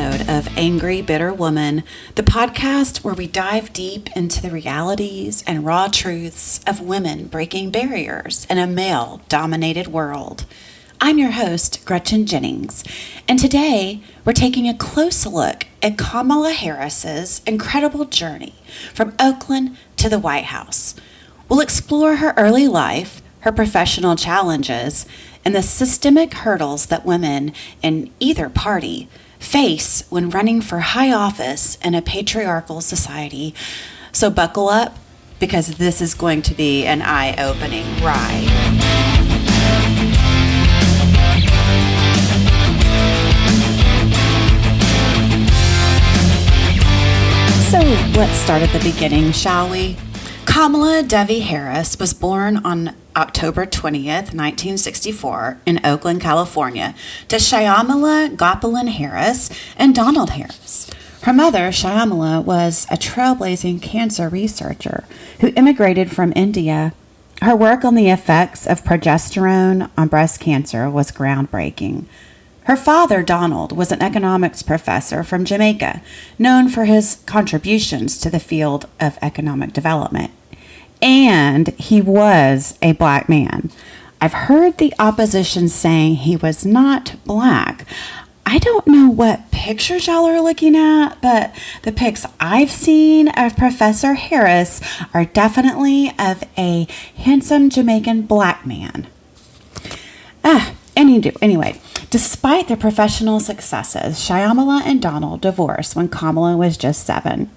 episode of Angry Bitter Woman, the podcast where we dive deep into the realities and raw truths of women breaking barriers in a male-dominated world. I'm your host, Gretchen Jennings, and today we're taking a close look at Kamala Harris's incredible journey from Oakland to the White House. We'll explore her early life, her professional challenges, and the systemic hurdles that women in either party face when running for high office in a patriarchal society. So buckle up, because this is going to be an eye-opening ride. So let's start at the beginning, shall we? Kamala Devi Harris was born on October 20th, 1964 in Oakland, California, to Shyamala Gopalan Harris and Donald Harris. Her mother, Shyamala, was a trailblazing cancer researcher who immigrated from India. Her work on the effects of progesterone on breast cancer was groundbreaking. Her father, Donald, was an economics professor from Jamaica, known for his contributions to the field of economic development. And he was a black man. I've heard the opposition saying he was not black. I don't know what pictures y'all are looking at, but the pics I've seen of Professor Harris are definitely of a handsome Jamaican black man. Anyway, despite their professional successes, Shyamala and Donald divorced when Kamala was just 7.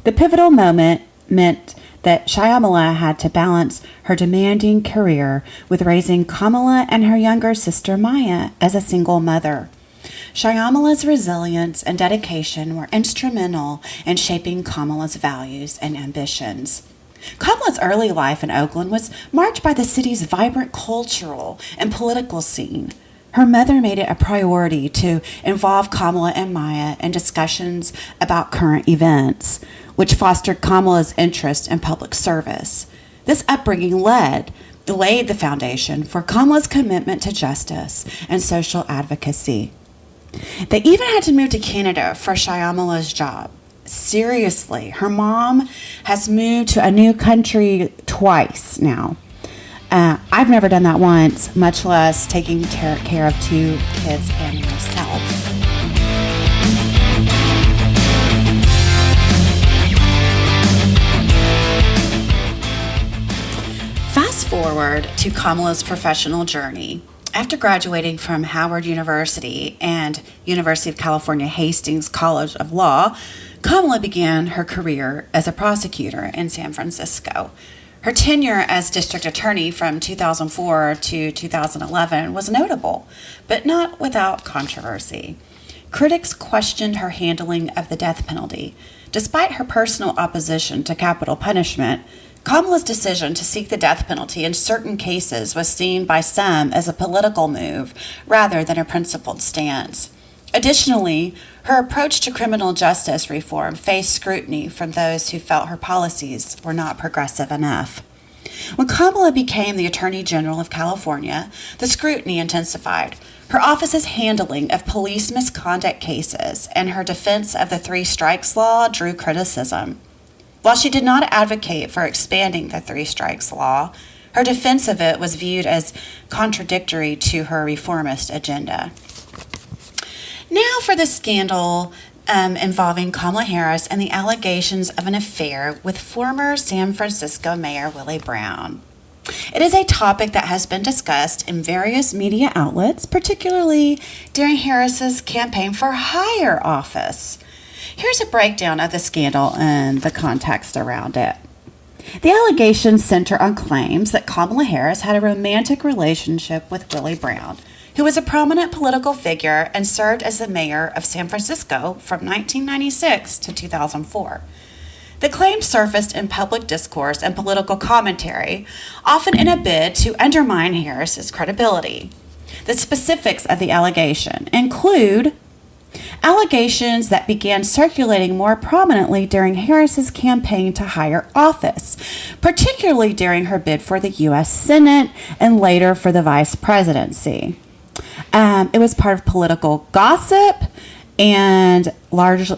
The pivotal moment meant that Shyamala had to balance her demanding career with raising Kamala and her younger sister Maya as a single mother. Shyamala's resilience and dedication were instrumental in shaping Kamala's values and ambitions. Kamala's early life in Oakland was marked by the city's vibrant cultural and political scene. Her mother made it a priority to involve Kamala and Maya in discussions about current events, which fostered Kamala's interest in public service. This upbringing laid the foundation for Kamala's commitment to justice and social advocacy. They even had to move to Canada for Shyamala's job. Seriously, her mom has moved to a new country twice now. I've never done that once, much less taking care of 2 kids and myself. Fast forward to Kamala's professional journey. After graduating from Howard University and University of California Hastings College of Law, Kamala began her career as a prosecutor in San Francisco. Her tenure as district attorney from 2004 to 2011 was notable, but not without controversy. Critics questioned her handling of the death penalty. Despite her personal opposition to capital punishment, Kamala's decision to seek the death penalty in certain cases was seen by some as a political move rather than a principled stance. Additionally, her approach to criminal justice reform faced scrutiny from those who felt her policies were not progressive enough. When Kamala became the Attorney General of California, the scrutiny intensified. Her office's handling of police misconduct cases and her defense of the 3 strikes law drew criticism. While she did not advocate for expanding the 3 strikes law, her defense of it was viewed as contradictory to her reformist agenda. Now for the scandal involving Kamala Harris and the allegations of an affair with former San Francisco Mayor Willie Brown. It is a topic that has been discussed in various media outlets, particularly during Harris's campaign for higher office. Here's a breakdown of the scandal and the context around it. The allegations center on claims that Kamala Harris had a romantic relationship with Willie Brown, who was a prominent political figure and served as the mayor of San Francisco from 1996 to 2004. The claims surfaced in public discourse and political commentary, often in a bid to undermine Harris's credibility. The specifics of the allegation include allegations that began circulating more prominently during Harris's campaign to higher office, particularly during her bid for the U.S. Senate and later for the vice presidency. It was part of political gossip and a large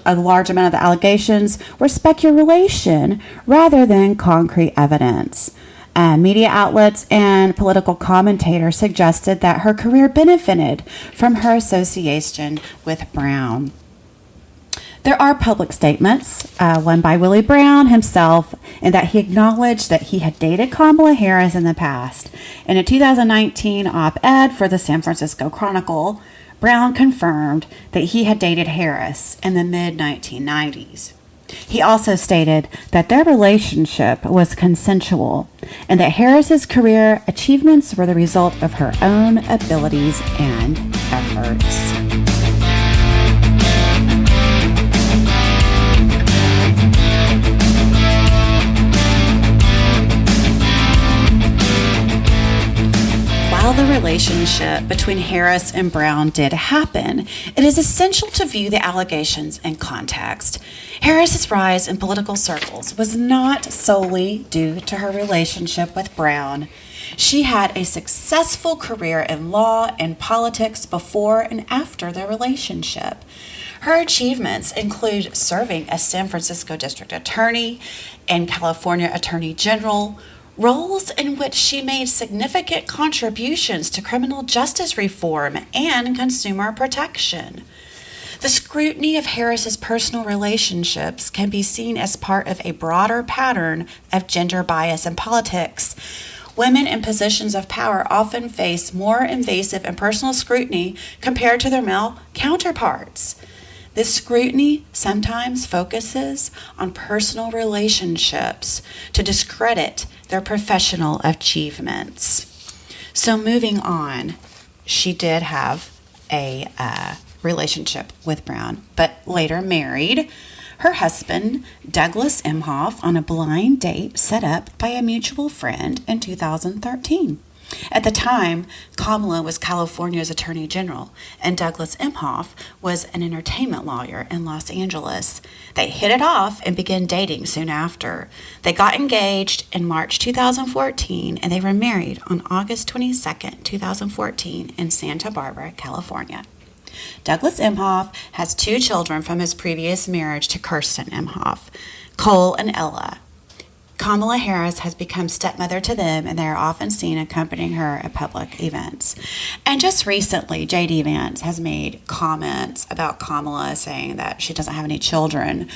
amount of the allegations were speculation rather than concrete evidence. Media outlets and political commentators suggested that her career benefited from her association with Brown. There are public statements, one by Willie Brown himself, and that he acknowledged that he had dated Kamala Harris in the past. In a 2019 op-ed for the San Francisco Chronicle, Brown confirmed that he had dated Harris in the mid-1990s. He also stated that their relationship was consensual and that Harris's career achievements were the result of her own abilities and efforts. While the relationship between Harris and Brown did happen, it is essential to view the allegations in context. Harris's rise in political circles was not solely due to her relationship with Brown. She had a successful career in law and politics before and after their relationship. Her achievements include serving as San Francisco District Attorney and California Attorney General, roles in which she made significant contributions to criminal justice reform and consumer protection. The scrutiny of Harris's personal relationships can be seen as part of a broader pattern of gender bias in politics. Women in positions of power often face more invasive and personal scrutiny compared to their male counterparts. This scrutiny sometimes focuses on personal relationships to discredit their professional achievements. So moving on, she did have a relationship with Brown, but later married her husband, Douglas Emhoff, on a blind date set up by a mutual friend in 2013. At the time, Kamala was California's Attorney General, and Douglas Emhoff was an entertainment lawyer in Los Angeles. They hit it off and began dating soon after. They got engaged in March 2014, and they were married on August 22, 2014, in Santa Barbara, California. Douglas Emhoff has 2 children from his previous marriage to Kirsten Emhoff, Cole and Ella. Kamala Harris has become stepmother to them, and they are often seen accompanying her at public events. And just recently, J.D. Vance has made comments about Kamala saying that she doesn't have any children.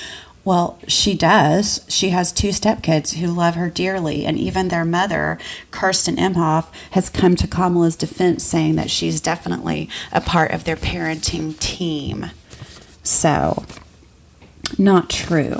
Well, she does. She has 2 stepkids who love her dearly, and even their mother, Kirsten Emhoff, has come to Kamala's defense, saying that she's definitely a part of their parenting team. So, not true.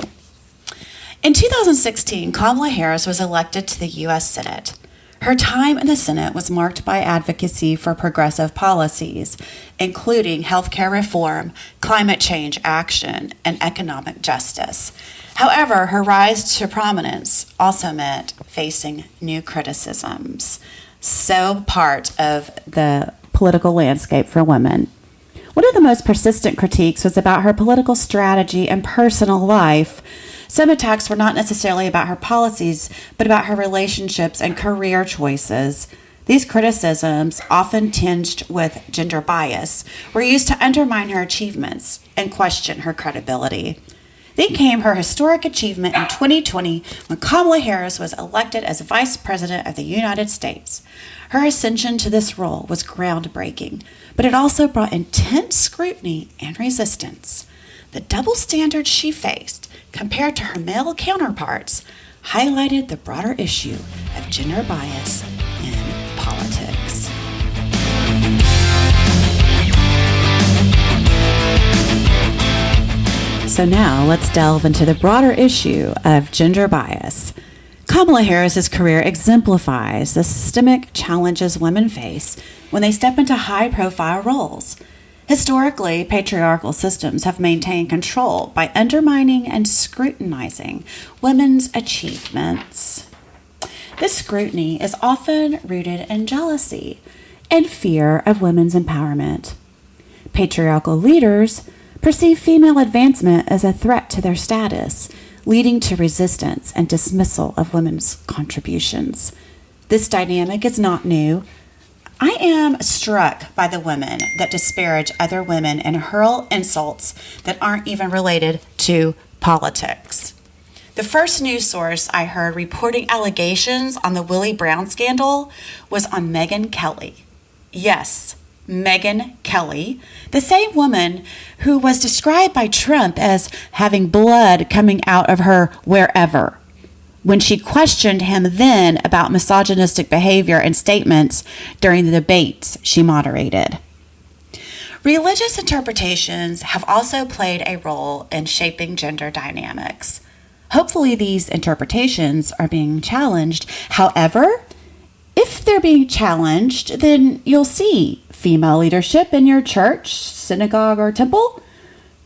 In 2016, Kamala Harris was elected to the U.S. Senate. Her time in the Senate was marked by advocacy for progressive policies, including health care reform, climate change action, and economic justice. However, her rise to prominence also meant facing new criticisms. So part of the political landscape for women. One of the most persistent critiques was about her political strategy and personal life. Some attacks were not necessarily about her policies, but about her relationships and career choices. These criticisms, often tinged with gender bias, were used to undermine her achievements and question her credibility. Then came her historic achievement in 2020 when Kamala Harris was elected as Vice President of the United States. Her ascension to this role was groundbreaking, but it also brought intense scrutiny and resistance. The double standards she faced, compared to her male counterparts, highlighted the broader issue of gender bias in politics. So now let's delve into the broader issue of gender bias. Kamala Harris's career exemplifies the systemic challenges women face when they step into high-profile roles. Historically, patriarchal systems have maintained control by undermining and scrutinizing women's achievements. This scrutiny is often rooted in jealousy and fear of women's empowerment. Patriarchal leaders perceive female advancement as a threat to their status, leading to resistance and dismissal of women's contributions. This dynamic is not new. I am struck by the women that disparage other women and hurl insults that aren't even related to politics. The first news source I heard reporting allegations on the Willie Brown scandal was on Megyn Kelly. Yes, Megyn Kelly, the same woman who was described by Trump as having blood coming out of her wherever, when she questioned him then about misogynistic behavior and statements during the debates she moderated. Religious interpretations have also played a role in shaping gender dynamics. Hopefully these interpretations are being challenged. However, if they're being challenged, then you'll see female leadership in your church, synagogue, or temple.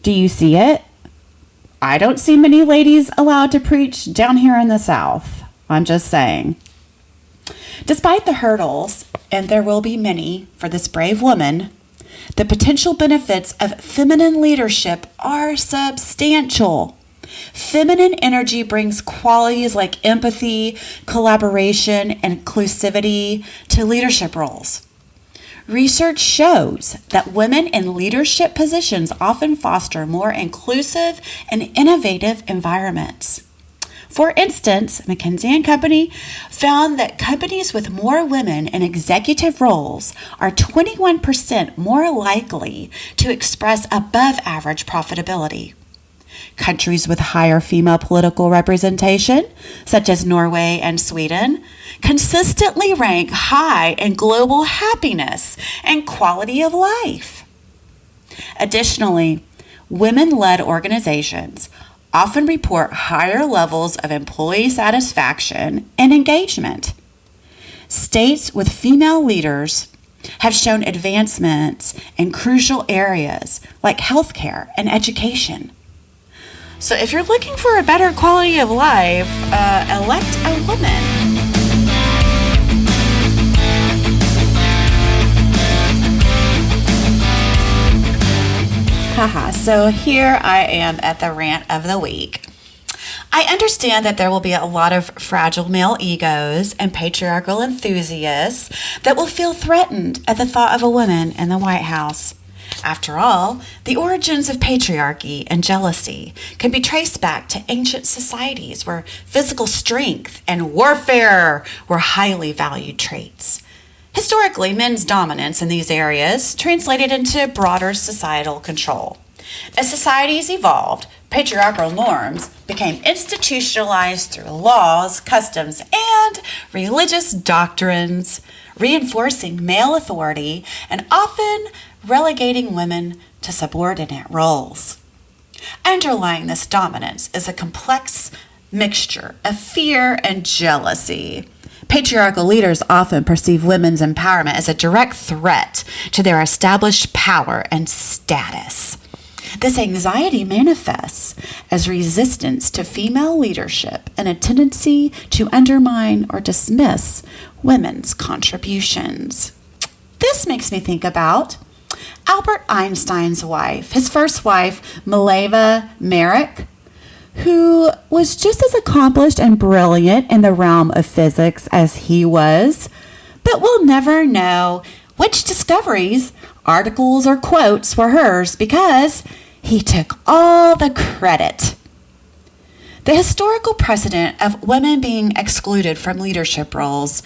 Do you see it? I don't see many ladies allowed to preach down here in the South. I'm just saying. Despite the hurdles, and there will be many for this brave woman, the potential benefits of feminine leadership are substantial. Feminine energy brings qualities like empathy, collaboration, and inclusivity to leadership roles. Research shows that women in leadership positions often foster more inclusive and innovative environments. For instance, McKinsey & Company found that companies with more women in executive roles are 21% more likely to express above average profitability. Countries with higher female political representation, such as Norway and Sweden, consistently rank high in global happiness and quality of life. Additionally, women-led organizations often report higher levels of employee satisfaction and engagement. States with female leaders have shown advancements in crucial areas like healthcare and education. So if you're looking for a better quality of life, elect a woman. So here I am at the rant of the week. I understand that there will be a lot of fragile male egos and patriarchal enthusiasts that will feel threatened at the thought of a woman in the White House. After all, the origins of patriarchy and jealousy can be traced back to ancient societies where physical strength and warfare were highly valued traits. Historically, men's dominance in these areas translated into broader societal control. As societies evolved, patriarchal norms became institutionalized through laws, customs, and religious doctrines, reinforcing male authority and often relegating women to subordinate roles. Underlying this dominance is a complex mixture of fear and jealousy. Patriarchal leaders often perceive women's empowerment as a direct threat to their established power and status. This anxiety manifests as resistance to female leadership and a tendency to undermine or dismiss women's contributions. This makes me think about Albert Einstein's wife, his first wife, Mileva Merrick, who was just as accomplished and brilliant in the realm of physics as he was, but we'll never know which discoveries, articles, or quotes were hers because he took all the credit. The historical precedent of women being excluded from leadership roles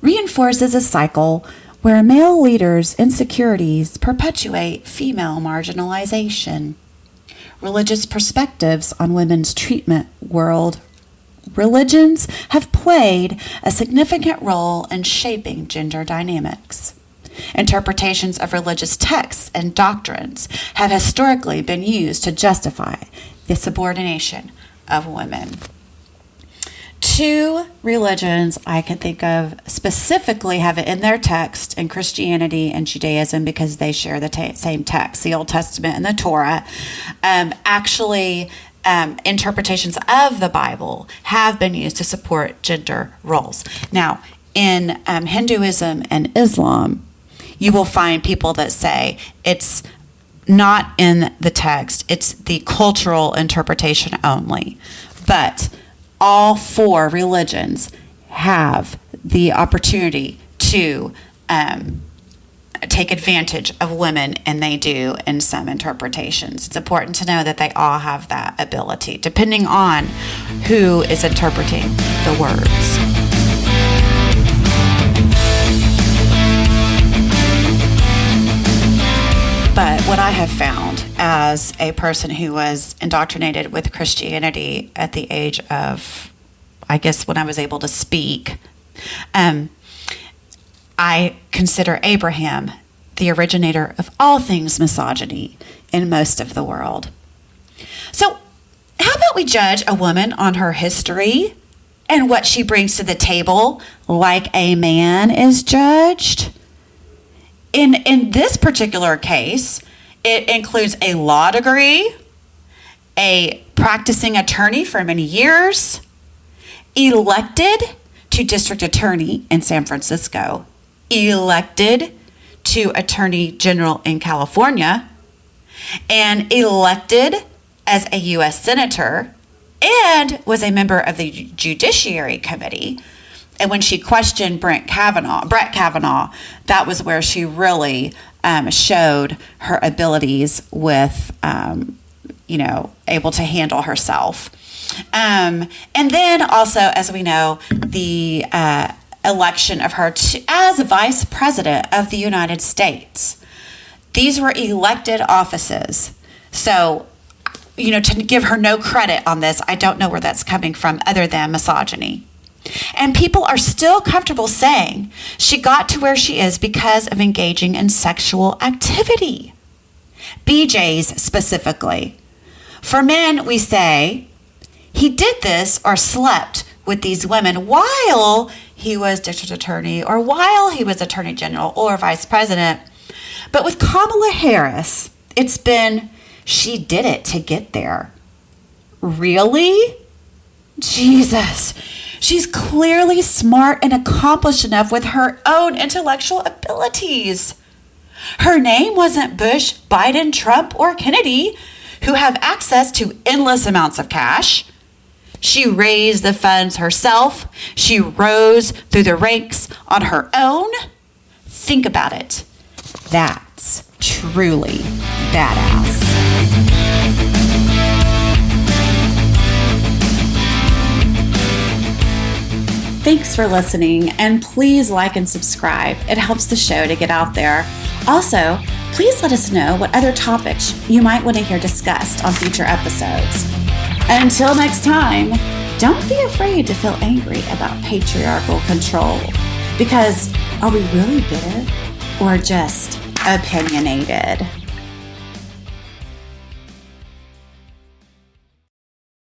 reinforces a cycle where male leaders' insecurities perpetuate female marginalization. Religious perspectives on women's treatment world religions have played a significant role in shaping gender dynamics. Interpretations of religious texts and doctrines have historically been used to justify the subordination of women. Two religions I can think of specifically have it in their text in Christianity and Judaism because they share the same text, the Old Testament and the Torah. Interpretations of the Bible have been used to support gender roles. Now, in Hinduism and Islam, you will find people that say it's not in the text, it's the cultural interpretation only. But all four religions have the opportunity to take advantage of women, and they do in some interpretations. It's important to know that they all have that ability, depending on who is interpreting the words. But what I have found as a person who was indoctrinated with Christianity at the age of, I guess, when I was able to speak, I consider Abraham the originator of all things misogyny in most of the world. So how about we judge a woman on her history and what she brings to the table like a man is judged? In this particular case, it includes a law degree, a practicing attorney for many years, elected to district attorney in San Francisco, elected to attorney general in California, and elected as a U.S. senator, and was a member of the Judiciary Committee. And when she questioned Brett Kavanaugh, that was where she really showed her abilities with, able to handle herself. And then also, as we know, the election of her as vice president of the United States. These were elected offices. So, to give her no credit on this, I don't know where that's coming from other than misogyny. And people are still comfortable saying she got to where she is because of engaging in sexual activity. BJ's specifically. For men, we say he did this or slept with these women while he was district attorney or while he was attorney general or vice president. But with Kamala Harris, it's been she did it to get there. Really? Jesus. She's clearly smart and accomplished enough with her own intellectual abilities. Her name wasn't Bush, Biden, Trump, or Kennedy, who have access to endless amounts of cash. She raised the funds herself. She rose through the ranks on her own. Think about it. That's truly badass. Thanks for listening, and please like and subscribe. It helps the show to get out there. Also, please let us know what other topics you might want to hear discussed on future episodes. Until next time, don't be afraid to feel angry about patriarchal control, because are we really bitter or just opinionated?